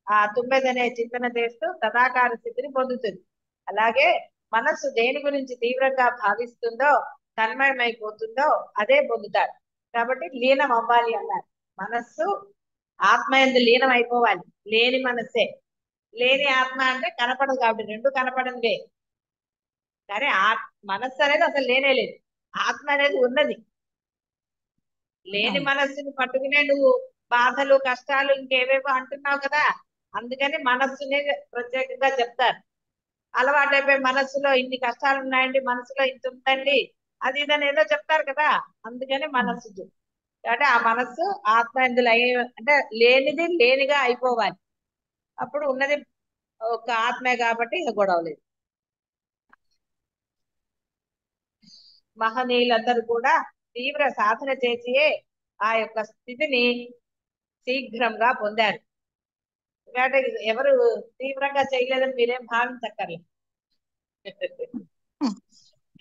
ఆ తుమ్మెదనే చింతన చేస్తూ తదాకార స్థితిని పొందుతుంది. అలాగే మనస్సు దేని గురించి తీవ్రంగా భావిస్తుందో, తన్మయమైపోతుందో అదే పొందుతారు. కాబట్టి లీనం అవ్వాలి అన్నారు. మనస్సు ఆత్మయందు లీనం అయిపోవాలి. లేని మనస్సే. లేని ఆత్మ అంటే కనపడదు, కాబట్టి రెండు కనపడందే. కానీ మనస్సు అనేది అసలు లేనే లేదు, ఆత్మ అనేది ఉన్నది. లేని మనస్సుని పట్టుకునే నువ్వు బాధలు, కష్టాలు ఇంకేవేవో అంటున్నావు కదా. అందుకని మనస్సునే ప్రత్యేకంగా చెప్తారు. అలవాటైపోయి మనస్సులో ఇన్ని కష్టాలు ఉన్నాయండి, మనసులో ఇంత ఉందండి, అది ఇదని ఏదో చెప్తారు కదా. అందుకని మనస్సు కాబట్టి ఆ మనస్సు ఆత్మ ఇందులో అంటే లేనిది లేనిగా అయిపోవాలి. అప్పుడు ఉన్నది ఒక ఆత్మే కాబట్టి ఇక గొడవ లేదు. మహనీయులందరూ కూడా తీవ్ర సాధన చేసియే ఆ యొక్క స్థితిని శీఘ్రంగా పొందారు. కాబట్టి ఎవరు తీవ్రంగా చేయలేదని మీరేం భావించక్కర్లేదు.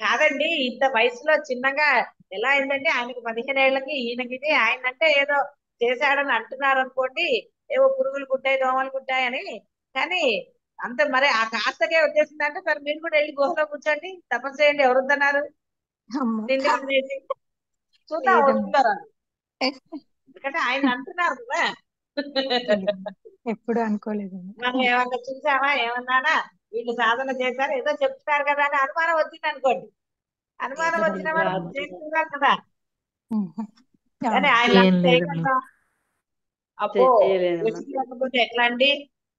కాదండి, ఇంత వయసులో చిన్నగా ఎలా అయిందంటే ఆయనకు 15 ఏళ్ళకి ఈయనకి ఆయన అంటే ఏదో చేశాడని అంటున్నారు అనుకోండి. ఏవో పురుగులు కుట్టాయి, దోమలు కుట్టాయని. కానీ అంత మరి ఆ కాస్తకే వచ్చేసిందంటే సరే మీరు కూడా వెళ్ళి గుహలో కూర్చోండి, తపస్సు చేయండి, ఎవరు వద్దన్నారు? నిండి వదిలేసి చూద్దాం వస్తుంటారు. ఎందుకంటే ఆయన అంటున్నారు కదా. ఎప్పుడు అనుకోలేదు. మనం ఏమన్నా చూసామా, ఏమన్నానా వీళ్ళు సాధన చేశారు ఏదో చెప్తున్నారు కదా అని అనుమానం వచ్చింది అనుకోండి. అనుమానం వచ్చిన వాళ్ళు చేస్తున్నారు కదా. కానీ ఆయన చేయగలరా? అబ్బో ఏసీ లేకపోతే ఎట్లా అండి,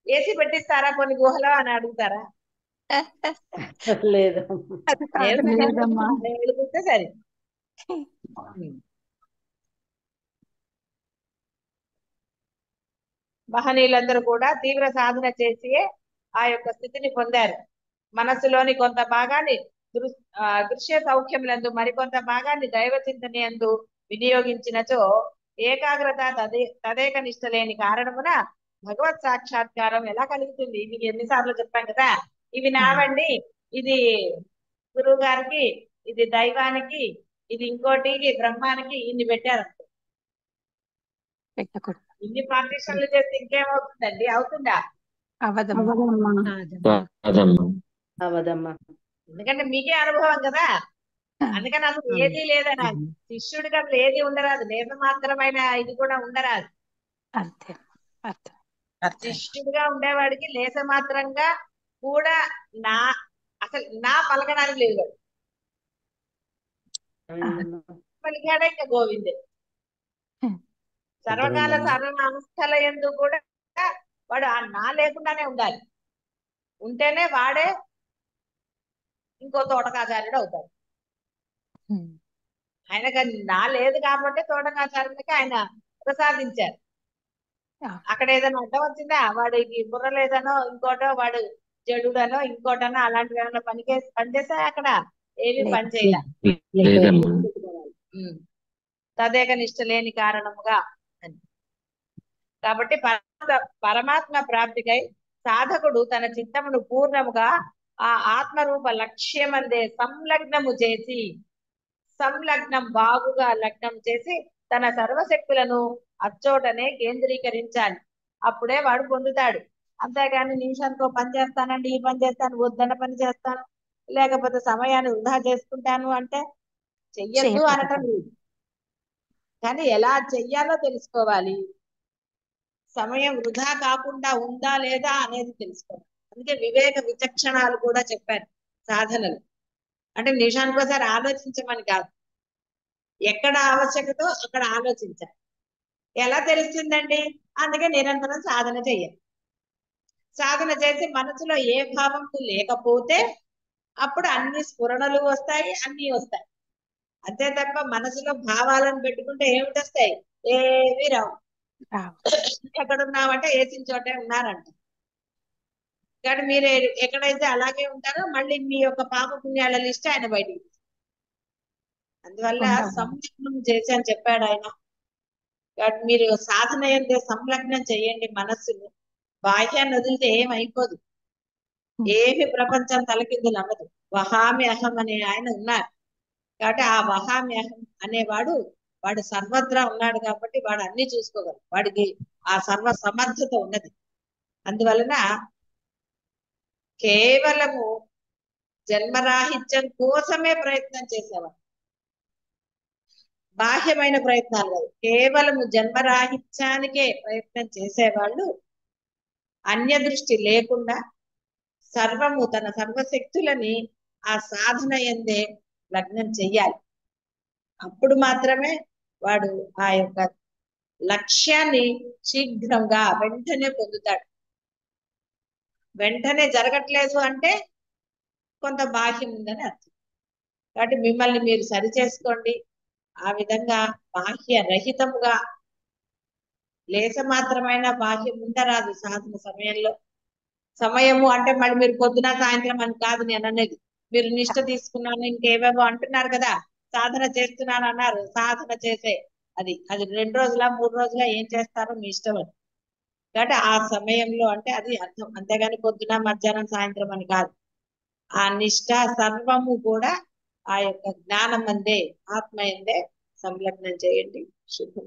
ఏసీ పెట్టిస్తారా కొన్ని గుహలో అని అడుగుతారా? లేదమ్మా. వెళితే సరే. మహనీయులందరూ కూడా తీవ్ర సాధన చేసి ఆ యొక్క స్థితిని పొందారు. మనస్సులోని కొంత భాగాన్ని దృశ్య సౌఖ్యములందు మరికొంత భాగాన్ని దైవ చింతనయందు వినియోగించినచో ఏకాగ్రత తదేక నిష్ట లేని కారణమున భగవత్ సాక్షాత్కారం ఎలా కలుగుతుంది? మీకు ఎన్నిసార్లు చెప్పాం కదా, ఇవి నావండి, ఇది గురువు గారికి, ఇది దైవానికి, ఇది ఇంకోటి బ్రహ్మానికి, ఇన్ని పెట్టారు. పెట్టకూడదు. ఇన్ని పార్టీషన్లు చేస్తే ఇంకేమవుతుందండి? అవుతుందా? అవదమ్మా. అవదమ్మా. కాదమ్మా. అవదమ్మా. ఎందుకంటే మీకే అనుభవం కదా, అందుకని అసలు ఏదీ లేదని శిష్యుడికి అసలు ఏది ఉండరాదు, లేక మాత్రమైన ఇది కూడా ఉండరాదు. అంతే అర్థం. శిష్యుడిగా ఉండేవాడికి లేస మాత్రంగా కూడా నా అసలు నా పలకడానికి లేదు. పలికాడే ఇంకా గోవిందే. సర్వకాల సర్వ అవస్థల యందు కూడా వాడు ఆ నా లేకుండానే ఉండాలి. ఉంటేనే వాడే ఇంకో తోటకాచార్యుడు అవుతాడు. ఆయనకు నా లేదు కాబట్టి తోటకాచార్యుడికి ఆయన ప్రసాదించారు. అక్కడ ఏదైనా అడ్డం వచ్చిందా, వాడికి బుర్ర లేదనో ఇంకోటో, వాడు జడుడనో ఇంకోటనో అలాంటివి ఏమైనా పనిచేస్తాయి అక్కడ? ఏవి పని చేయాలి. లేదమ్మా. తదేక నిష్ట లేని కారణముగా అని. కాబట్టి పరమాత్మ ప్రాప్తికై సాధకుడు తన చిత్తమును పూర్ణముగా ఆ ఆత్మరూప లక్ష్యమందే సంలగ్నము చేసి, సంలగ్నం బాగుగా లగ్నం చేసి తన సర్వశక్తులను అచ్చోటనే కేంద్రీకరించాలి. అప్పుడే వాడు పొందుతాడు. అంతేగాని నిమిషానికో పని చేస్తానండి, ఈ పని చేస్తాను, వద్దన్న పని చేస్తాను, లేకపోతే సమయాన్ని వృధా చేసుకుంటాను అంటే చెయ్యొద్దు అనటం లేదు, కానీ ఎలా చెయ్యాలో తెలుసుకోవాలి. సమయం వృధా కాకుండా ఉందా లేదా అనేది తెలుసుకోవాలి. అందుకే వివేక విచక్షణాలు కూడా చెప్పారు సాధనలు. అంటే నిమిషానికోసారి ఆలోచించమని కాదు, ఎక్కడ ఆవశ్యకతో అక్కడ ఆలోచించాలి. ఎలా తెలుస్తుందండి? అందుకే నిరంతరం సాధన చేయాలి. సాధన చేసి మనసులో ఏ భావం లేకపోతే అప్పుడు అన్ని స్ఫురణలు వస్తాయి, అన్ని వస్తాయి. అంతే తప్ప మనసులో భావాలను పెట్టుకుంటే ఏమిటి వస్తాయి? ఏవి రావు. ఎక్కడున్నామంటే ఏసిన చోటే ఉన్నారంట. కానీ మీరు ఎక్కడైతే అలాగే ఉంటారో మళ్ళీ మీ యొక్క పాప పుణ్యాల లిస్ట్ ఆయన బయటికి. అందువల్ల సంలగ్నం చేసి అని చెప్పాడు ఆయన. కాబట్టి మీరు సాధన ఏంటే సంలగ్నం చేయండి మనస్సును. బాహ్యాన్ని వదిలితే ఏమైపోదు, ఏమి ప్రపంచం తలకిందులు అవ్వదు. వహామి అహం అనే ఆయన ఉన్నారు కాబట్టి ఆ వహామి అహం అనేవాడు వాడు సర్వత్రా ఉన్నాడు కాబట్టి వాడు అన్ని చూసుకోగలడు. వాడికి ఆ సర్వ సమర్థత ఉన్నది. అందువలన కేవలము జన్మరాహిత్యం కోసమే ప్రయత్నం చేసేవాడు, బాహ్యమైన ప్రయత్నాలు కాదు. కేవలము జన్మరాహిత్యానికే ప్రయత్నం చేసేవాళ్ళు అన్య దృష్టి లేకుండా సర్వము తన సర్వశక్తులని ఆ సాధన యందే లగ్నం చెయ్యాలి. అప్పుడు మాత్రమే వాడు ఆ యొక్క లక్ష్యాన్ని శీఘ్రంగా వెంటనే పొందుతాడు. వెంటనే జరగట్లేదు అంటే కొంత బాహ్యం ఉందని అర్థం. కాబట్టి మిమ్మల్ని మీరు సరి చేసుకోండి. ఆ విధంగా బాహ్య రహితముగా లేస మాత్రమైన బాహ్యం ఉండరాదు సాధన సమయంలో. సమయము అంటే మళ్ళీ మీరు పొద్దున సాయంత్రం అని కాదు నేను అనేది. మీరు నిష్ట తీసుకున్నాను ఇంకేవేవో అంటున్నారు కదా, సాధన చేస్తున్నాను అన్నారు. సాధన చేసే అది 2 రోజుల 3 రోజుల ఏం చేస్తారో మీ ఇష్టం అది. కాబట్టి ఆ సమయంలో అంటే అది అర్థం. అంతేగాని పొద్దున మధ్యాహ్నం సాయంత్రం అని కాదు. ఆ నిష్ట సర్వము కూడా ఆ యొక్క జ్ఞానం అందే, ఆత్మ ఎందే సంలగ్నం చేయండి. శుభం.